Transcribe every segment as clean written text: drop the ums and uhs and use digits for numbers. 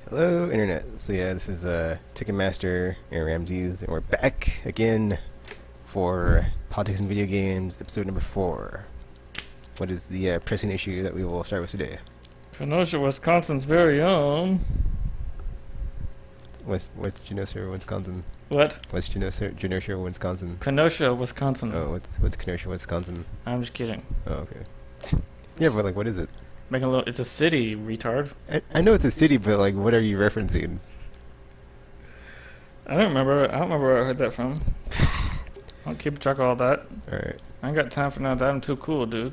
Hello, Internet. So yeah, this is Ticketmaster and Ramses, and we're back again for Politics and Video Games, episode number 4. What is the pressing issue that we will start with today? Kenosha, Wisconsin's very own. What's Kenosha, Wisconsin? What? What's Kenosha, Wisconsin? Kenosha, Wisconsin. Oh, what's Kenosha, Wisconsin? I'm just kidding. Oh, okay. Yeah, but like, what is it? Making a little. It's a city, retard. I know it's a city, but like, what are you referencing? I don't remember. I don't remember where I heard that from. I don't keep track of all that. All right. I ain't got time for none of that. I'm too cool, dude.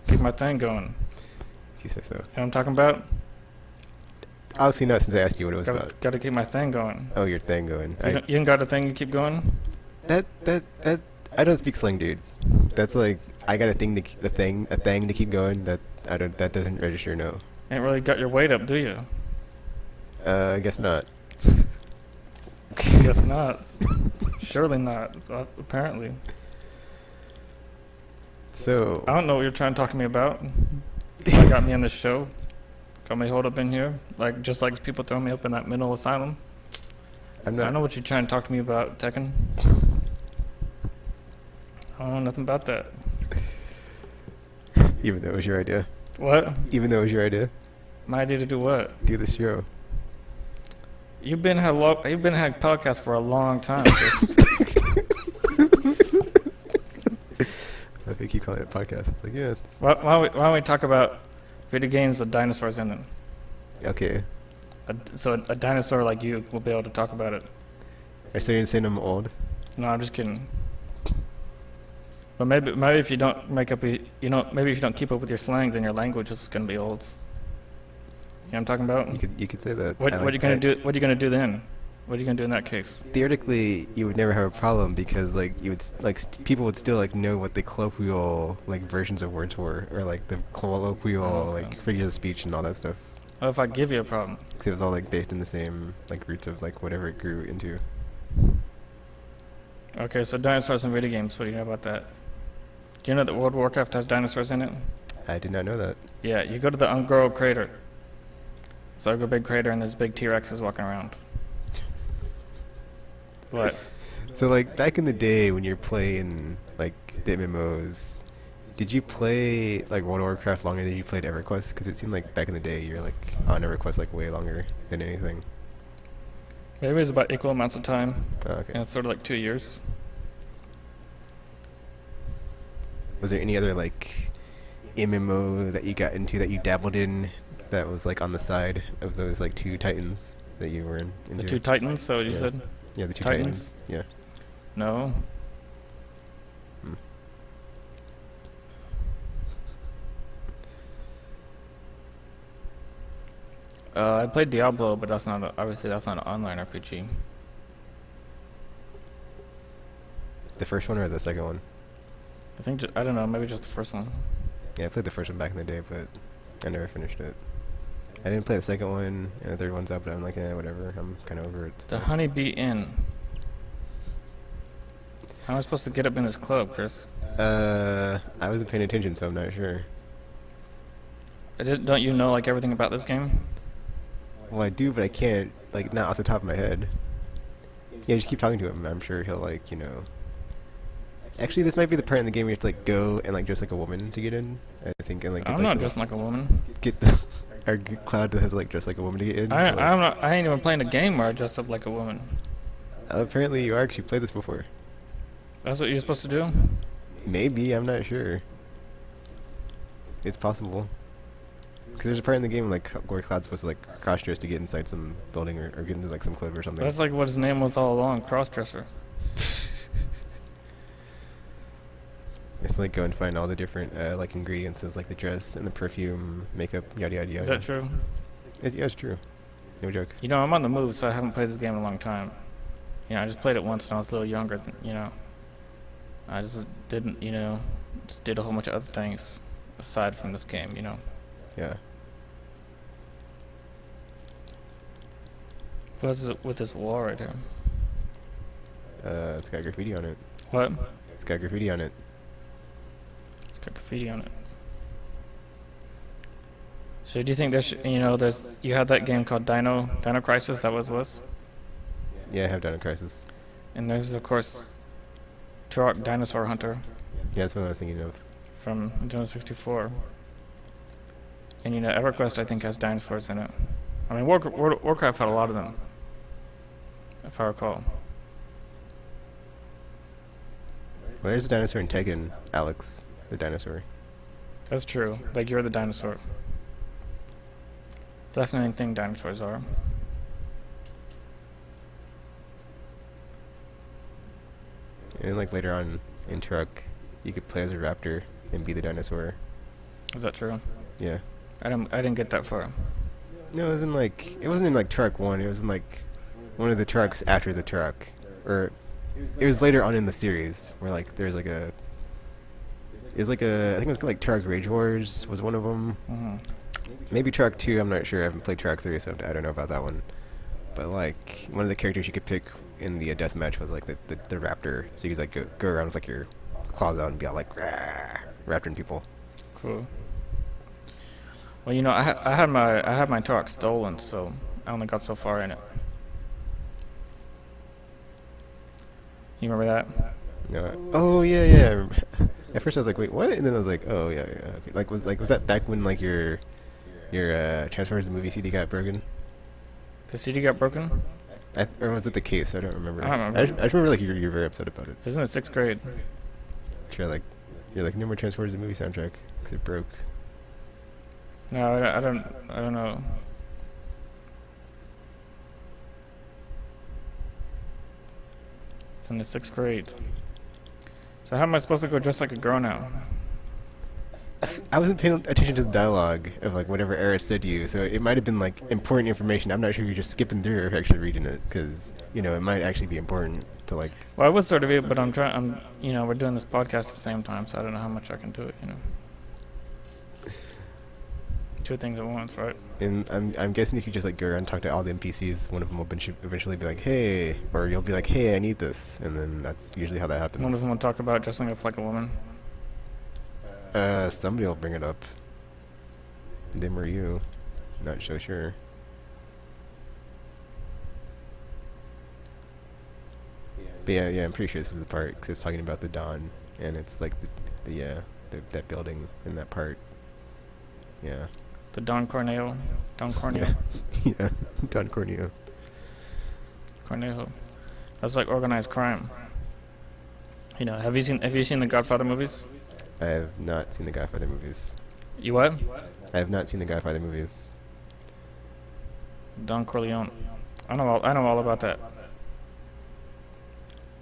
Keep my thing going. If you say so. You know what I'm talking about? Obviously not, since I asked you what it was about. Gotta keep my thing going. Oh, your thing going. You ain't got a thing you keep going? That I don't speak slang, dude. That's like I got a thing to keep going. That doesn't register. No. Ain't really got your weight up, do you? I guess not. Guess not. Surely not. Apparently. So I don't know what you're trying to talk to me about. That got me on this show. Got me hold up in here, like just like people throwing me up in that mental asylum. I'm I not. don't know what you're trying to talk to me about, Tekken. I don't know nothing about that. Even though it was your idea. What? Even though it was your idea. My idea to do what? Do this show. You've been had podcasts for a long time. If you keep calling it a podcast, it's like yeah. Why don't we talk about video games with dinosaurs in them? Okay. So a dinosaur like you will be able to talk about it. Are you saying I'm old? No, I'm just kidding. But maybe if you don't maybe if you don't keep up with your slang, then your language is gonna be old. You know what I'm talking about? You could say that. What are you gonna do? What are you gonna do then? What are you gonna do in that case? Theoretically, you would never have a problem because like you would people would still like know what the colloquial like versions of words were, or like the colloquial like figures of speech and all that stuff. What if I give you a problem? Because it was all like based in the same like roots of like whatever it grew into. Okay, so dinosaurs in video games. What do you know about that? Do you know that World of Warcraft has dinosaurs in it? I did not know that. Yeah, you go to the Ungoro crater. It's like a big crater, and there's big T-Rexes walking around. What? So like back in the day when you're playing like the MMOs, did you play like World of Warcraft longer than you played EverQuest? Because it seemed like back in the day you're like on EverQuest like way longer than anything. Maybe it's about equal amounts of time. Oh, okay. And it's sort of like 2 years. Was there any other like MMO that you got into that you dabbled in that was like on the side of those like two titans that you were into? The two Titans, so you Yeah. said? Yeah, the two Titans? titans. Yeah. No. Hmm. I played Diablo, but obviously that's not an online RPG. The first one or the second one? I think I don't know, maybe just the first one. Yeah, I played the first one back in the day, but I never finished it. I didn't play the second one, and the third one's out, but I'm like, whatever. I'm kind of over it. The Honeybee Inn. How am I supposed to get up in this club, Chris? I wasn't paying attention, so I'm not sure. Don't you know like everything about this game? Well, I do, but I can't, like, not off the top of my head. Yeah, just keep talking to him. I'm sure he'll, like, you know... Actually, this might be the part in the game where you have to, like, go and, like, dress like a woman to get in. I think, and, like... I'm get, not like, dressing like a woman. Get the... Our Cloud has, like, dressed like a woman to get in. I ain't even playing a game where I dress up like a woman. Apparently you are, because you played this before. That's what you're supposed to do? Maybe, I'm not sure. It's possible. Because there's a part in the game like where Cloud's supposed to like cross-dress to get inside some building or get into like some club or something. That's like what his name was all along, crossdresser. It's like go and find all the different like ingredients, like the dress and the perfume, makeup, yada yada yada. Is that true? Yeah, it's true. No joke. You know, I'm on the move, so I haven't played this game in a long time. You know, I just played it once when I was a little younger, you know. I just didn't, you know, just did a whole bunch of other things aside from this game, you know. Yeah. What's it with this wall right here? It's got graffiti on it. What? It's got graffiti on it. It's got graffiti on it. So do you think there's you had that game called Dino Crisis that was, Yeah, I have Dino Crisis. and there's of course Turok Dinosaur Hunter Yeah, that's what I was thinking of. from Nintendo 64, and EverQuest I think has dinosaurs in it. I mean Warcraft had a lot of them, if I recall. Well, there's a dinosaur in Tekken, Alex, the dinosaur. That's true. Like you're the dinosaur. Fascinating thing dinosaurs are. And then, like later on in Turok, you could play as a raptor and be the dinosaur. Is that true? Yeah. I didn't get that far. No, it wasn't in like Turok 1. It was in like one of the Turoks after the Turok, or it was later on in the series where like there's like a. It was like I think it was like Turok Rage Wars was one of them. Hmm. Maybe Turok 2, I'm not sure. I haven't played Turok 3, so I don't know about that one. But like one of the characters you could pick in the death match was like the raptor, so you could like go around with like your claws out and be all like "Rah," raptoring people. Cool. Well, I had my Turok stolen, so I only got so far in it. You remember that? No. Oh yeah, yeah. I remember. At first I was like, wait, what? And then I was like, oh yeah, yeah. Okay. Was that back when like your Transformers the movie CD got broken? The CD got broken? Or was it the case? I don't remember. I don't remember. I just remember like you're very upset about it. It was in the 6th grade. You're like no more Transformers the movie soundtrack because it broke. No, I don't know. It's in the 6th grade. So how am I supposed to go dressed like a girl now? I wasn't paying attention to the dialogue of like whatever Eris said to you, so it might have been like important information. I'm not sure if you're just skipping through or if you're actually reading it, because it might actually be important to like. Well, I would sort of be, but we're doing this podcast at the same time, so I don't know how much I can do it. Two things at once, right? And I'm guessing if you just like go around and talk to all the NPCs, one of them will eventually be like, hey, or you'll be like, hey, I need this, and then that's usually how that happens. One of them will talk about dressing up like a woman. Somebody will bring it up. Them or you. Not so sure. But yeah, I'm pretty sure this is the part because it's talking about the dawn, and it's like that building in that part. Yeah. The Don Corneo. Yeah, Don Corneo. Cornejo. That's like organized crime. Have you seen the Godfather movies? I have not seen the Godfather movies. You what? I have not seen the Godfather movies. Don Corleone. I know all about that.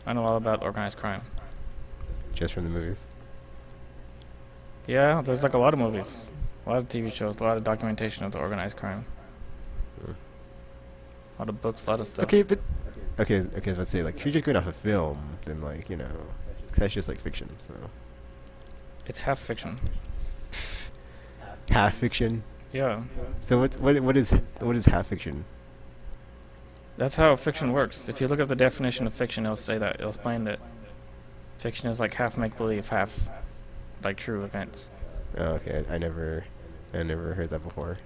I know all about organized crime. Just from the movies. Yeah, there's like a lot of movies, a lot of TV shows, a lot of documentation of the organized crime. A lot of books, a lot of stuff. Okay, but let's say like if you're just going off a film, then like 'cause that's just like fiction. So It's half fiction. half fiction. Yeah. So what is half fiction? That's how fiction works. If you look up the definition of fiction, it'll say that. It'll explain that fiction is like half make-believe, half like true events. Oh, okay. I never heard that before.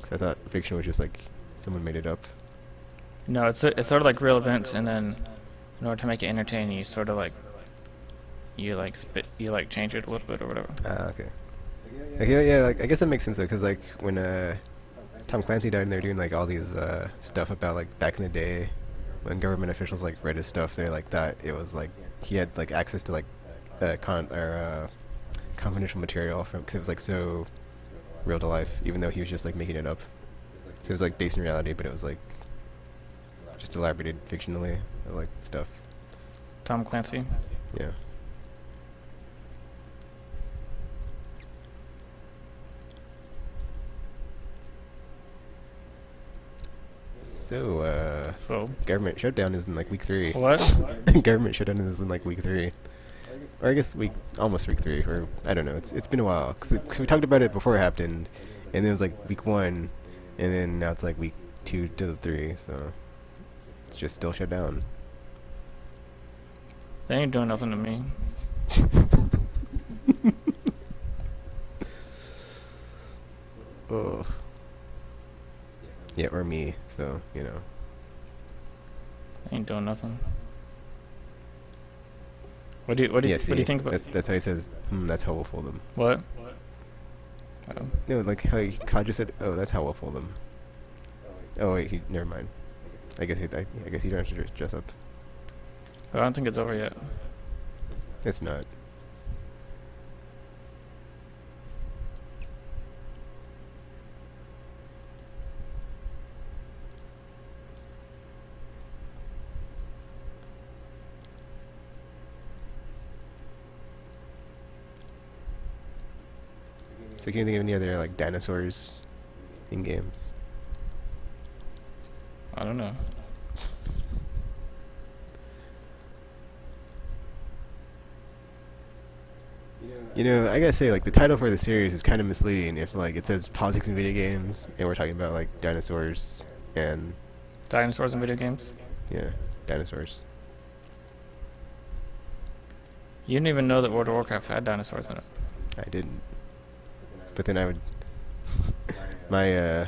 'Cause I thought fiction was just like someone made it up. No, it's sort of like real events, and then in order to make it entertaining, you sort of like you change it a little bit or whatever. Okay. Okay, yeah. Like I guess that makes sense though, because like when Tom Clancy died and they were doing like all these stuff about like back in the day when government officials like read his stuff, they like thought it was like he had like access to like confidential material from because it was like so real to life, even though he was just like making it up. So it was like based in reality, but it was like just elaborated fictionally, like stuff. Tom Clancy. Yeah. So, government shutdown is in like week 3. What? Government shutdown is in like week 3. Or I guess almost week 3, or I don't know. It's been a while because we talked about it before it happened, and then it was like week 1, and then now it's like week 2 to 3. So it's just still shut down. They ain't doing nothing to me. Oh. Yeah, or me. So I ain't doing nothing. What Yeah, do you see, think about that's how he says. That's how we'll fold them. what? Oh, No, like how Cloud just said. Oh, that's how we'll fold them. Oh wait, never mind. I guess you don't have to dress up. I don't think it's over yet. It's not. So can you think of any other like dinosaurs in games? I don't know. I gotta say, like the title for the series is kind of misleading. If like it says politics in video games, and we're talking about like dinosaurs and Dinosaurs in video games? yeah, dinosaurs. You didn't even know that World of Warcraft had dinosaurs in it. I didn't. But then I would my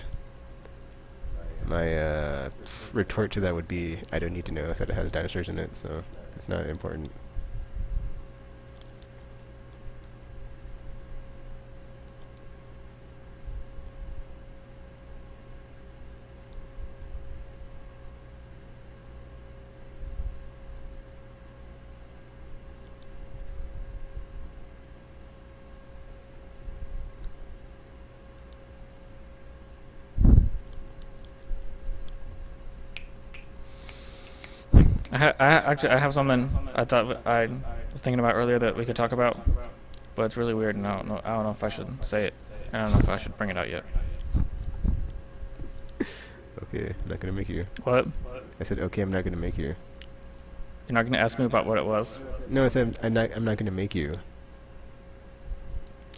retort to that would be I don't need to know that it has dinosaurs in it, so it's not important. I have something I thought I was thinking about earlier that we could talk about, but it's really weird, and I don't know if I should say it. I don't know if I should bring it out yet. Okay, I'm not gonna make you. What? I said okay, I'm not gonna make you. You're not gonna ask me about what it was? No, I said I'm not gonna make you.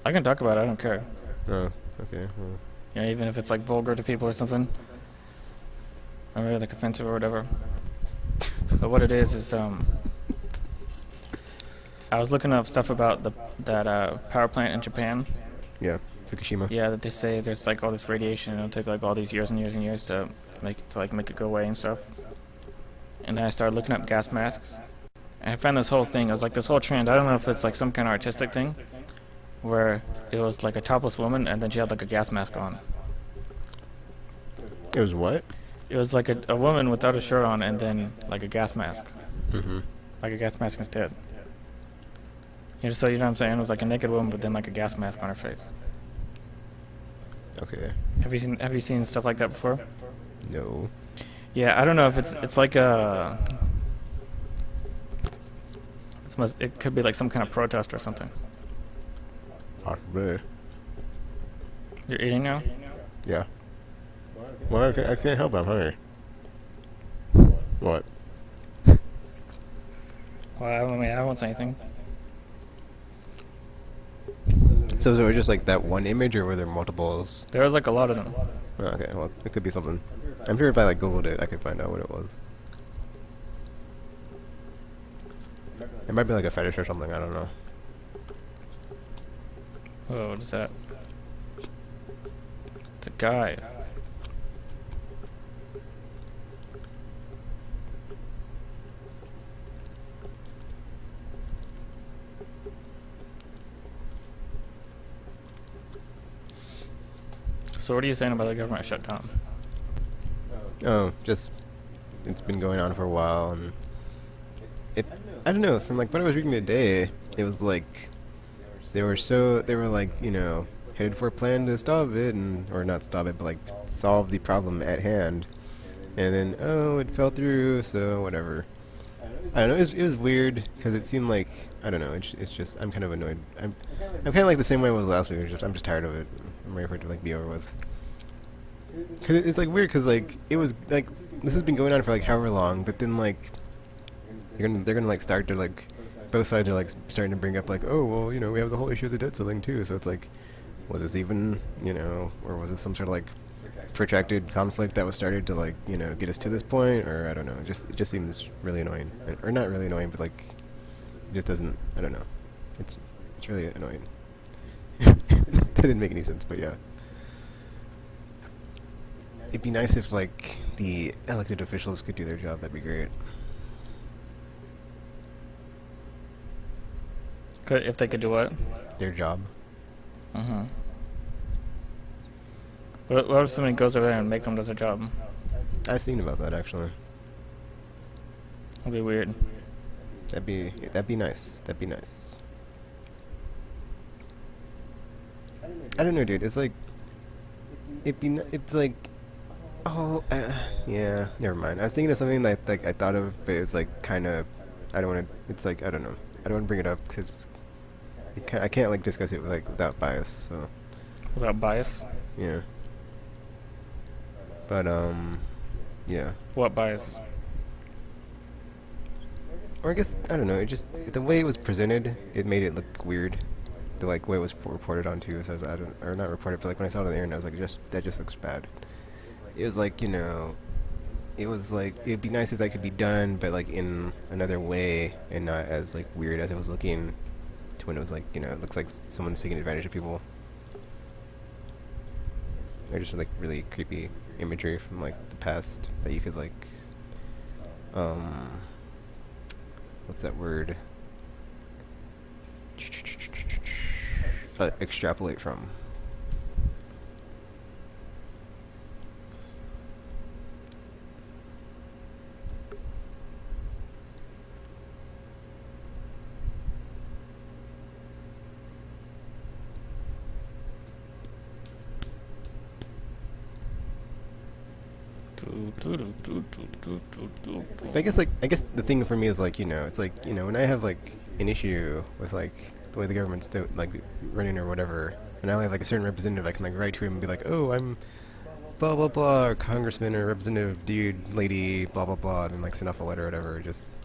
I can talk about it. I don't care. Oh, okay. Well, Even if it's like vulgar to people or something, or maybe like offensive or whatever. But what it is I was looking up stuff about that power plant in Japan. yeah, Fukushima. Yeah, that they say there's like all this radiation and it'll take like all these years and years and years to make it go away and stuff. And then I started looking up gas masks. And I found this whole thing. It was like this whole trend. I don't know if it's like some kind of artistic thing, where it was like a topless woman and then she had like a gas mask on. It was what? It was like a woman without a shirt on and then like a gas mask. Mm-hmm. Like a gas mask instead. So you know what I'm saying? It was like a naked woman but then like a gas mask on her face. Okay. Have you seen stuff like that before? No. Yeah, I don't know if it's like a it could be like some kind of protest or something. Possibly. You're eating now? Yeah. Well, I can't help it. I'm hungry. What? Well, I mean, I won't say anything. So it was just like that one image, or were there multiples? There was like a lot of them. Oh, okay, well, it could be something. I'm sure if I like Googled it, I could find out what it was. It might be like a fetish or something. I don't know. Oh, what is that? It's a guy. So what are you saying about the government shutdown? Oh, just it's been going on for a while, and I don't know. From like what I was reading today, it was like they were like headed for a plan to stop it, or not stop it, but like solve the problem at hand, and then it fell through, so whatever. I don't know. It was weird because it seemed like I don't know. It's just I'm kind of annoyed. I'm kind of like the same way I was last week. I'm just tired of it. I'm ready for it to like be over with. Cause it's like weird because like it was like this has been going on for like however long, but then like they're gonna like start to like both sides are like starting to bring up like we have the whole issue of the debt ceiling too. So it's like was this even or was this some sort of like protracted conflict that was started to like get us to this point, or I don't know. It just seems really annoying, or not really annoying, but like it just doesn't. I don't know. It's really annoying. That didn't make any sense, but yeah. it'd be nice if like the elected officials could do their job. That'd be great. If they could do what? Their job. Mm-hmm. What if somebody goes over there and make them does their job? I was thinking about that actually. That'd be weird. That'd be nice. That'd be nice. I don't know, dude. It's like it's like oh yeah. Never mind. I was thinking of something that like I thought of, but it's like kind of I don't want to. It's like I don't know. I don't want to bring it up because I can't like discuss it like without bias. So Without bias? yeah. But yeah. What bias? Or I guess I don't know. It just the way it was presented, it made it look weird. The like way it was reported on too. So I don't or not reported, but like when I saw it on the internet, I was like, that just looks bad. It was like it was like it'd be nice if that could be done, but like in another way and not as like weird as it was looking. To when it was like it looks like someone's taking advantage of people. Or just like really creepy imagery from like the past that you could like what's that word? Extrapolate from. But I guess the thing for me is like it's like when I have like an issue with like the way the government's like running or whatever, and I only have like a certain representative, I can like write to him and be like, oh, I'm blah blah blah, or congressman or representative dude, lady, blah blah blah, and then like send off a letter or whatever. It just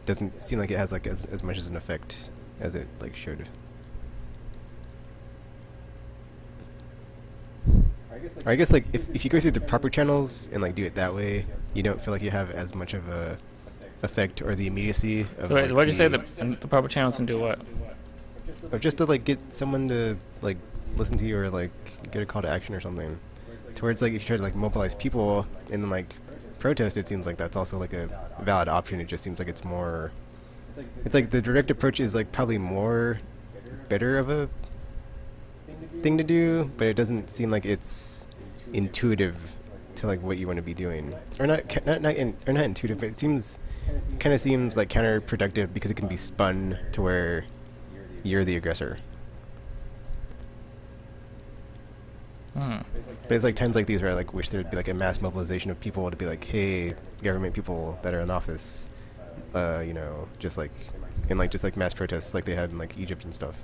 doesn't seem like it has like as much as an effect as it like should. Or I guess like if you go through the proper channels and like do it that way, you don't feel like you have as much of a effect or the immediacy of So wait, like, what'd you say the proper channels and do what? or just to like get someone to like listen to you or like get a call to action or something. To where it's like if you try to like mobilize people and then like protest, it seems like that's also like a valid option. It just seems like it's more. It's like the direct approach is like probably more better of a thing to do, but it doesn't seem like it's intuitive to like what you want to be doing, or not intuitive, but it kind of seems like counterproductive because it can be spun to where you're the aggressor. But it's like times like these where I like wish there'd be like a mass mobilization of people to be like, hey, government people that are in office, just like in like just like mass protests like they had in like Egypt and stuff.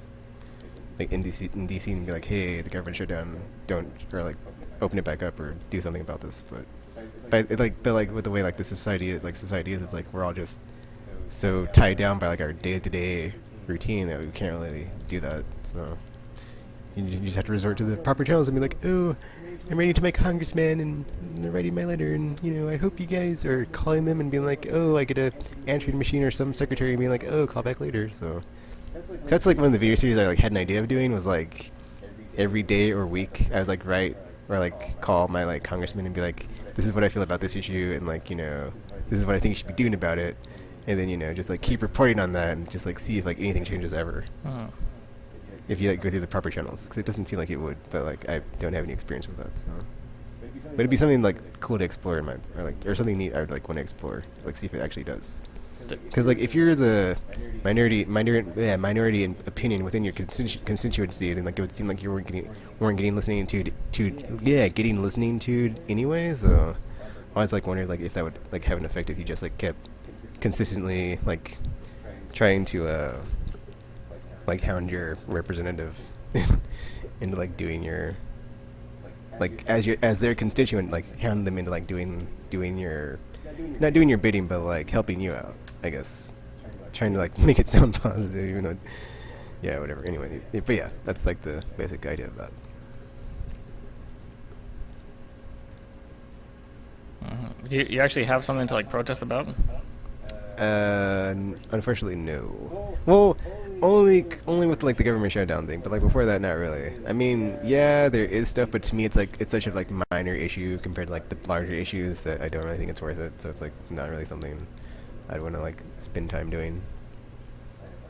Like in DC and be like, hey, the government shut down, don't, or like open it back up or do something about this. But with the way like society is, it's like we're all just so tied down by like our day-to-day routine that we can't really do that. So you just have to resort to the proper channels and be like, oh, I'm writing to my congressman and they're writing my letter and I hope you guys are calling them and being like, oh, I get a answering machine or some secretary being like, oh, call back later. So that's like one of the video series I like had an idea of doing was like every day or week I would like write or like call my like congressman and be like, this is what I feel about this issue and like this is what I think you should be doing about it, and then just like keep reporting on that and just like see if like anything changes ever. If you like go through the proper channels, because it doesn't seem like it would, but like I don't have any experience with that, so. But it'd be something like cool to explore in or something neat I would like want to explore, like see if it actually does. Because like if you're the minority in opinion within your constituency, then like it would seem like you weren't getting listening to anyway. So I always like wondered like if that would like have an effect if you just like kept consistently like trying to like hound your representative into like doing your like as their constituent, like hound them into like doing your not doing your bidding, but like helping you out, I guess. Trying to like make it sound positive, even though, yeah, whatever. Anyway, but yeah, that's like the basic idea of that. Do you actually have something to like protest about? Unfortunately, no. Well, only with like the government shutdown thing, but like before that, not really. I mean, yeah, there is stuff, but to me, it's like it's such a like minor issue compared to like the larger issues that I don't really think it's worth it. So it's like not really something I'd want to like spend time doing.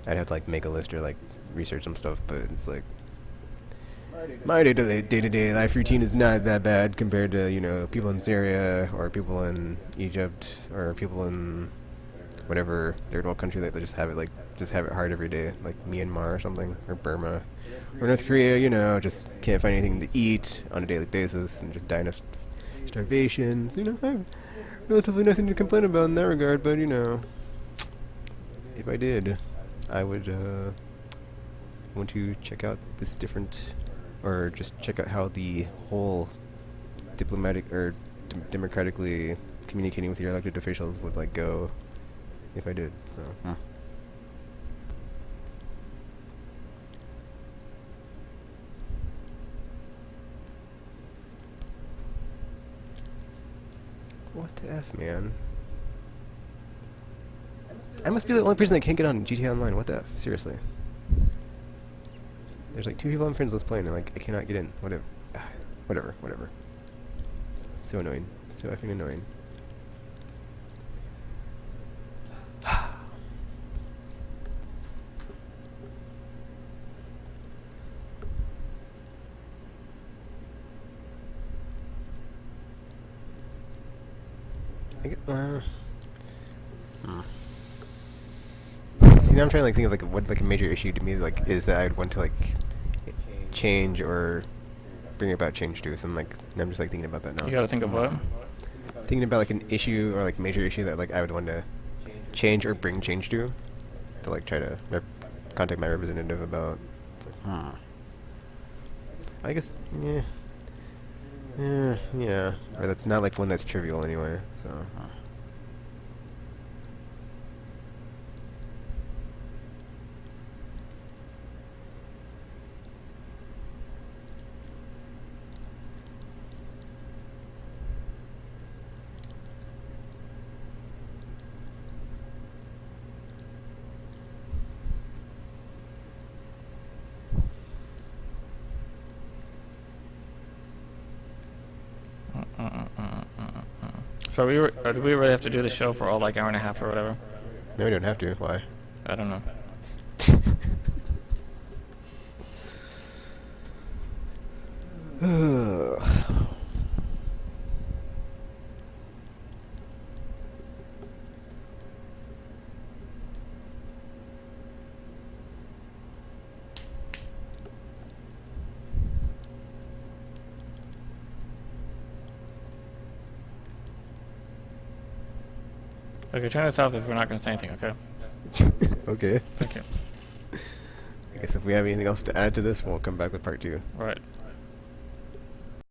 I'd have to like make a list or like research some stuff, but it's like my day-to-day life routine is not that bad compared to, you know, people in Syria or people in Egypt or people in whatever third world country that just have it hard every day, like Myanmar or something, or Burma or North Korea. You know, just can't find anything to eat on a daily basis and just dying of starvation. So, you know, I have relatively nothing to complain about in that regard. But, you know, if I did, I would want to check out this different, or just check out how the whole diplomatic or democratically communicating with your elected officials would like go if I did. So. What the F, man? I must be the only person that can't get on GTA Online. What the F? Seriously. There's like 2 people I'm friends with playing and like I cannot get in. Whatever. Whatever. So annoying. So effing annoying. See, now I'm trying to like think of like what like a major issue to me like is that I'd want to like change or bring about change to. So I'm just like thinking about that now. You gotta think of what? Thinking about like an issue or like major issue that like I would want to change or bring change to like try to contact my representative about. It's like, I guess, yeah. Or that's not like one that's trivial anyway. So. So do we really have to do the show for all like hour and a half or whatever? No, we don't have to. Why? I don't know. Okay, turn this off if we're not going to say anything, okay? Okay. Thank you. I guess if we have anything else to add to this, we'll come back with part 2. All right.